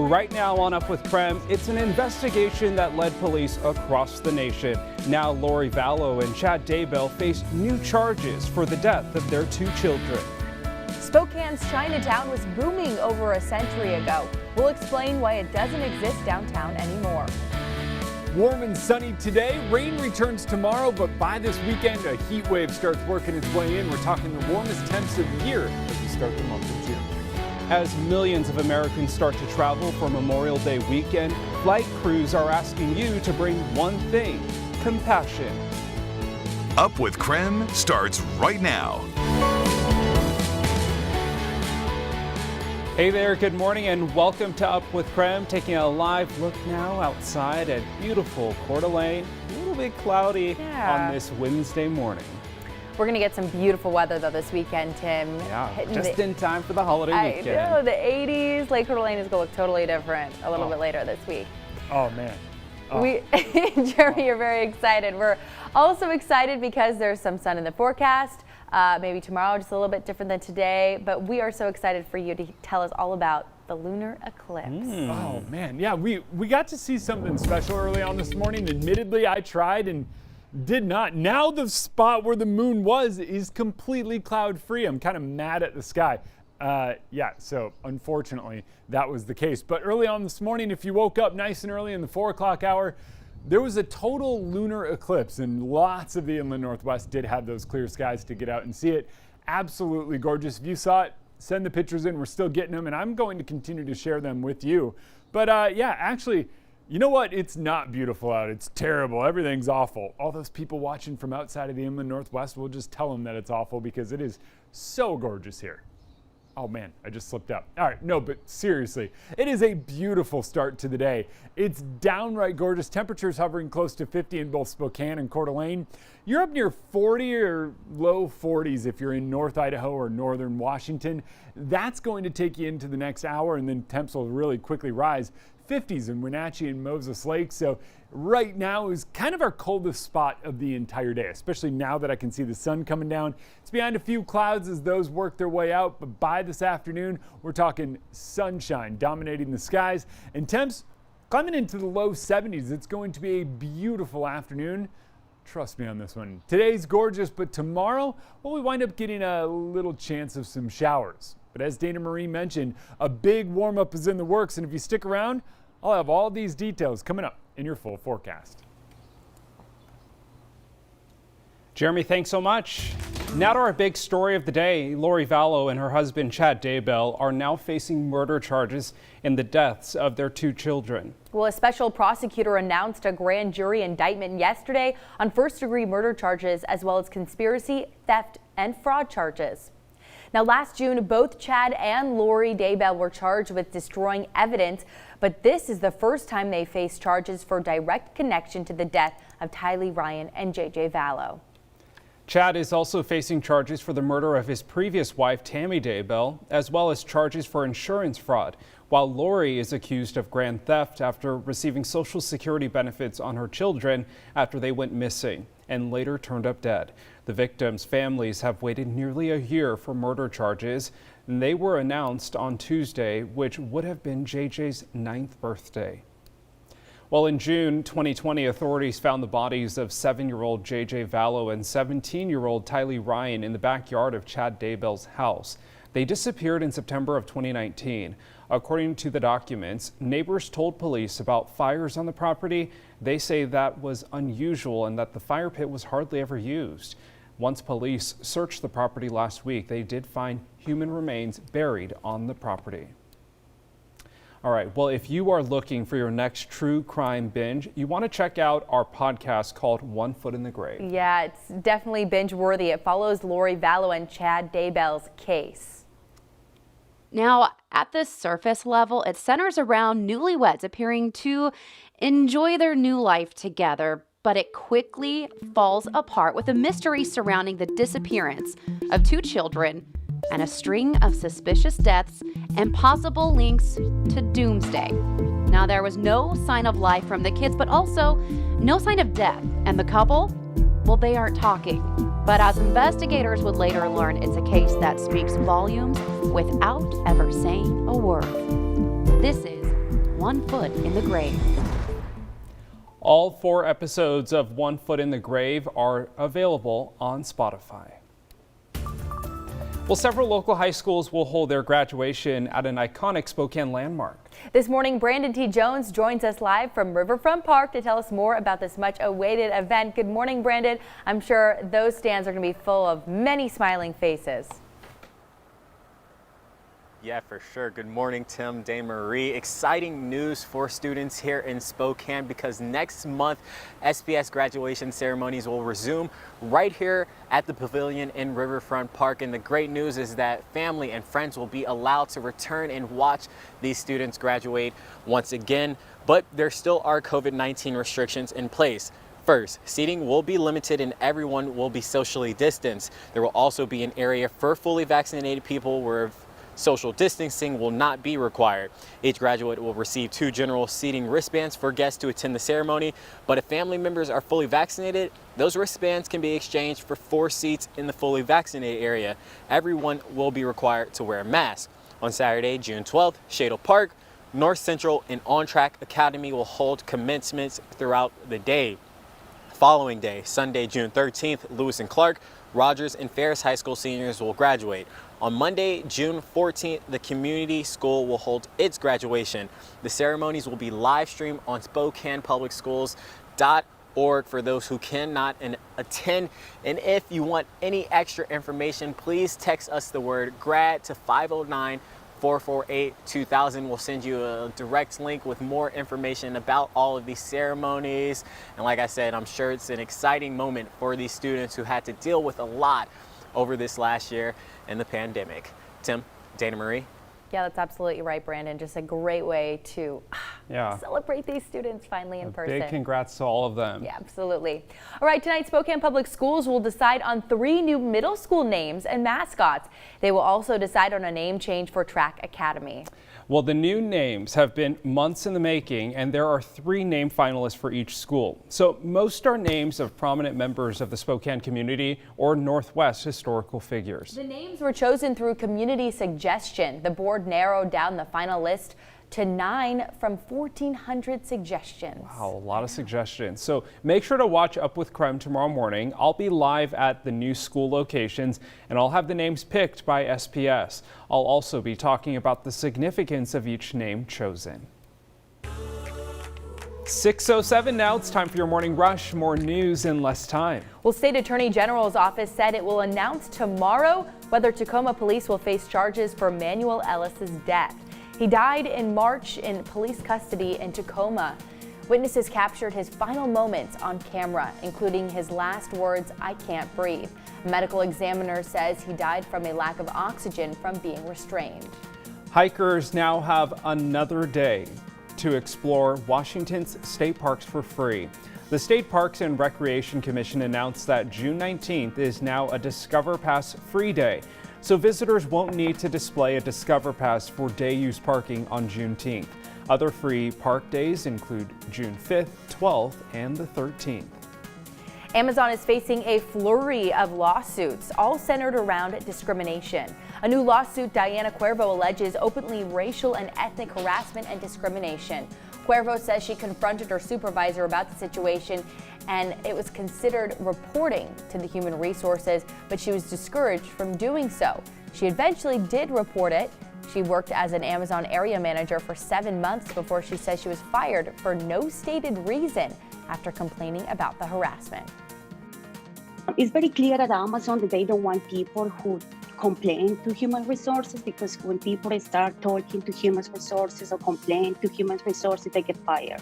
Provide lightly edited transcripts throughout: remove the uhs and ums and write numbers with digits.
Right now on Up with KREM, it's an investigation that led police across the nation. Now Lori Vallow and Chad Daybell face new charges for the death of their 2 children. Spokane's Chinatown was booming over a century ago. We'll explain why it doesn't exist downtown anymore. Warm and sunny today. Rain returns tomorrow, but by this weekend, a heat wave starts working its way in. We're talking the warmest temps of the year as we start the month of June. As millions of Americans start to travel for Memorial Day weekend, flight crews are asking you to bring one thing: compassion. Up with KREM starts right now. Hey there, good morning and welcome to Up with KREM. Taking a live look now outside at beautiful Coeur d'Alene. A little bit cloudy on this Wednesday morning. We're going to get some beautiful weather though this weekend, Tim. Yeah, just in time for the holiday weekend. I know, the 80s. Lake Coeur d'Alene is going to look totally different a little bit later this week. Oh, man. Jeremy, you're very excited. We're also excited because there's some sun in the forecast. Maybe tomorrow, just a little bit different than today. But we are so excited for you to tell us all about the lunar eclipse. Oh, man. Yeah, we got to see something special early on this morning. Admittedly, I tried and did not. Now the spot where the moon was is completely cloud free. I'm kind of mad at the sky. Yeah, so unfortunately that was the case. But early on this morning, if you woke up nice and early in the 4 o'clock hour, there was a total lunar eclipse, and lots of the inland Northwest did have those clear skies to get out and see it. Absolutely gorgeous. If you saw it, send the pictures in. We're still getting them, and I'm going to continue to share them with you. But yeah, actually, you know what? It's not beautiful out. It's terrible. Everything's awful. All those people watching from outside of the inland Northwest, we'll just tell them that it's awful because it is so gorgeous here. Oh man, I just slipped up. All right, no, but seriously, it is a beautiful start to the day. It's downright gorgeous. Temperatures hovering close to 50 in both Spokane and Coeur d'Alene. You're up near 40 or low 40s if you're in North Idaho or Northern Washington. That's going to take you into the next hour, and then temps will really quickly rise. 50s in Wenatchee and Moses Lake. So right now is kind of our coldest spot of the entire day, especially now that I can see the sun coming down. It's behind a few clouds as those work their way out, but by this afternoon, we're talking sunshine dominating the skies and temps climbing into the low 70s. It's going to be a beautiful afternoon. Trust me on this one. Today's gorgeous, but tomorrow, well, we wind up getting a little chance of some showers. But as Dana Marie mentioned, a big warm-up is in the works, and if you stick around, I'll have all these details coming up in your full forecast. Jeremy, thanks so much. Now to our big story of the day. Lori Vallow and her husband Chad Daybell are now facing murder charges in the deaths of their 2 children. Well, a special prosecutor announced a grand jury indictment yesterday on first-degree murder charges as well as conspiracy, theft, and fraud charges. Now, last June, both Chad and Lori Daybell were charged with destroying evidence, but this is the first time they face charges for direct connection to the death of Tylee Ryan and JJ Vallow. Chad is also facing charges for the murder of his previous wife, Tammy Daybell, as well as charges for insurance fraud, while Lori is accused of grand theft after receiving Social Security benefits on her children after they went missing and later turned up dead. The victims' families have waited nearly a year for murder charges, and they were announced on Tuesday, which would have been JJ's 9th birthday. Well, in June 2020, authorities found the bodies of 7-year-old JJ Vallow and 17-year-old Tylee Ryan in the backyard of Chad Daybell's house. They disappeared in September of 2019. According to the documents, neighbors told police about fires on the property. They say that was unusual and that the fire pit was hardly ever used. Once police searched the property last week, they did find human remains buried on the property. All right, well, if you are looking for your next true crime binge, you want to check out our podcast called One Foot in the Grave. Yeah, it's definitely binge worthy. It follows Lori Vallow and Chad Daybell's case. Now, at the surface level, it centers around newlyweds appearing to enjoy their new life together, but it quickly falls apart with a mystery surrounding the disappearance of 2 children and a string of suspicious deaths and possible links to doomsday. Now, there was no sign of life from the kids, but also no sign of death. And the couple, well, they aren't talking. But as investigators would later learn, it's a case that speaks volumes without ever saying a word. This is 1 Foot in the Grave. All 4 episodes of 1 Foot in the Grave are available on Spotify. Well, several local high schools will hold their graduation at an iconic Spokane landmark. This morning, Brandon T. Jones joins us live from Riverfront Park to tell us more about this much-awaited event. Good morning, Brandon. I'm sure those stands are going to be full of many smiling faces. Yeah, for sure. Good morning, Tim, Dane Marie. Exciting news for students here in Spokane because next month, SPS graduation ceremonies will resume right here at the pavilion in Riverfront Park. And the great news is that family and friends will be allowed to return and watch these students graduate once again. But there still are COVID-19 restrictions in place. First, seating will be limited and everyone will be socially distanced. There will also be an area for fully vaccinated people where social distancing will not be required. Each graduate will receive 2 general seating wristbands for guests to attend the ceremony, but if family members are fully vaccinated, those wristbands can be exchanged for 4 seats in the fully vaccinated area. Everyone will be required to wear a mask. On Saturday, June 12th, Shadle Park, North Central, and On Track Academy will hold commencements throughout the day. Following day, Sunday, June 13th, Lewis and Clark, Rogers, and Ferris High School seniors will graduate. On Monday, June 14th, the community school will hold its graduation. The ceremonies will be live streamed on SpokanePublicSchools.org for those who cannot attend. And if you want any extra information, please text us the word GRAD to 509-448-2000. We'll send you a direct link with more information about all of these ceremonies. And like I said, I'm sure it's an exciting moment for these students who had to deal with a lot over this last year and the pandemic. Tim, Dana Marie. Yeah, that's absolutely right, Brandon. Just a great way to celebrate these students finally in person. Big congrats to all of them. Yeah, absolutely. All right, tonight Spokane Public Schools will decide on 3 new middle school names and mascots. They will also decide on a name change for Track Academy. Well, the new names have been months in the making, and there are 3 name finalists for each school. So most are names of prominent members of the Spokane community or Northwest historical figures. The names were chosen through community suggestion. The board narrowed down the final list to 9 from 1,400 suggestions. Wow, a lot of suggestions. So make sure to watch Up with KREM tomorrow morning. I'll be live at the new school locations and I'll have the names picked by SPS. I'll also be talking about the significance of each name chosen. 6:07 now. It's time for your morning rush. More news in less time. Well, State Attorney General's office said it will announce tomorrow whether Tacoma police will face charges for Manuel Ellis's death. He died in March in police custody in Tacoma. Witnesses captured his final moments on camera, including his last words, "I can't breathe." A medical examiner says he died from a lack of oxygen from being restrained. Hikers now have another day to explore Washington's state parks for free. The State Parks and Recreation Commission announced that June 19th is now a Discover Pass free day. So visitors won't need to display a Discover Pass for day use parking on Juneteenth. Other free park days include June 5th, 12th, and the 13th. Amazon is facing a flurry of lawsuits, all centered around discrimination. A new lawsuit, Diana Cuervo alleges openly racial and ethnic harassment and discrimination. Cuervo says she confronted her supervisor about the situation and it was considered reporting to the Human Resources, but she was discouraged from doing so. She eventually did report it. She worked as an Amazon area manager for 7 months before she says she was fired for no stated reason after complaining about the harassment. It's very clear at Amazon that they don't want people who complain to human resources, because when people start talking to human resources or complain to human resources, they get fired.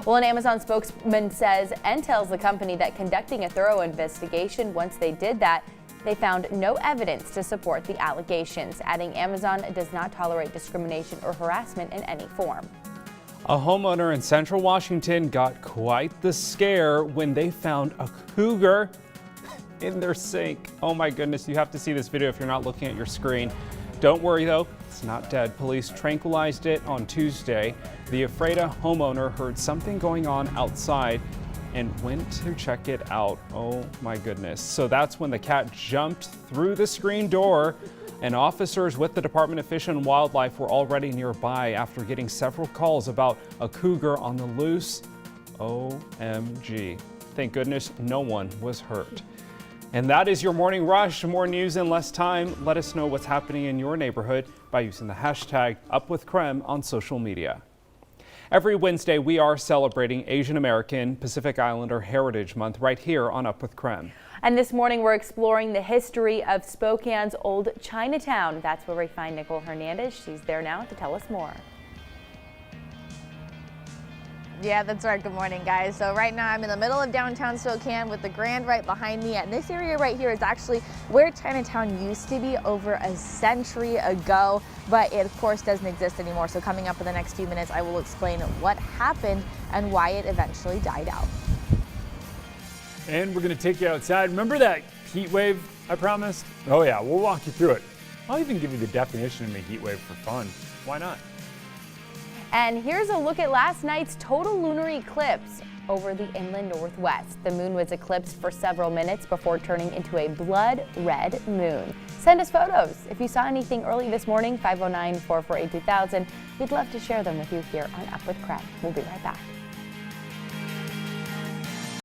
Well, an Amazon spokesman says and tells the company that conducting a thorough investigation, once they did that, they found no evidence to support the allegations, adding Amazon does not tolerate discrimination or harassment in any form. A homeowner in Central Washington got quite the scare when they found a cougar in their sink. Oh my goodness, you have to see this video if you're not looking at your screen. Don't worry though, it's not dead. Police tranquilized it on Tuesday. The Ephrata homeowner heard something going on outside and went to check it out. Oh my goodness. So that's when the cat jumped through the screen door And officers with the Department of Fish and Wildlife were already nearby after getting several calls about a cougar on the loose. OMG. Thank goodness no one was hurt. And that is your morning rush. More news in less time. Let us know what's happening in your neighborhood by using the hashtag #UpWithKREM on social media. Every Wednesday, we are celebrating Asian American Pacific Islander Heritage Month right here on Up with KREM. And this morning, we're exploring the history of Spokane's old Chinatown. That's where we find Nicole Hernandez. She's there now to tell us more. Yeah, that's right. Good morning, guys. So right now I'm in the middle of downtown Spokane with the Grand right behind me. And this area right here is actually where Chinatown used to be over a century ago, but it of course doesn't exist anymore. So coming up in the next few minutes, I will explain what happened and why it eventually died out. And we're going to take you outside. Remember that heat wave I promised? Oh yeah, we'll walk you through it. I'll even give you the definition of a heat wave for fun. Why not? And here's a look at last night's total lunar eclipse over the inland northwest. The moon was eclipsed for several minutes before turning into a blood red moon. Send us photos. If you saw anything early this morning, 509-448-2000. We'd love to share them with you here on Up with KREM. We'll be right back.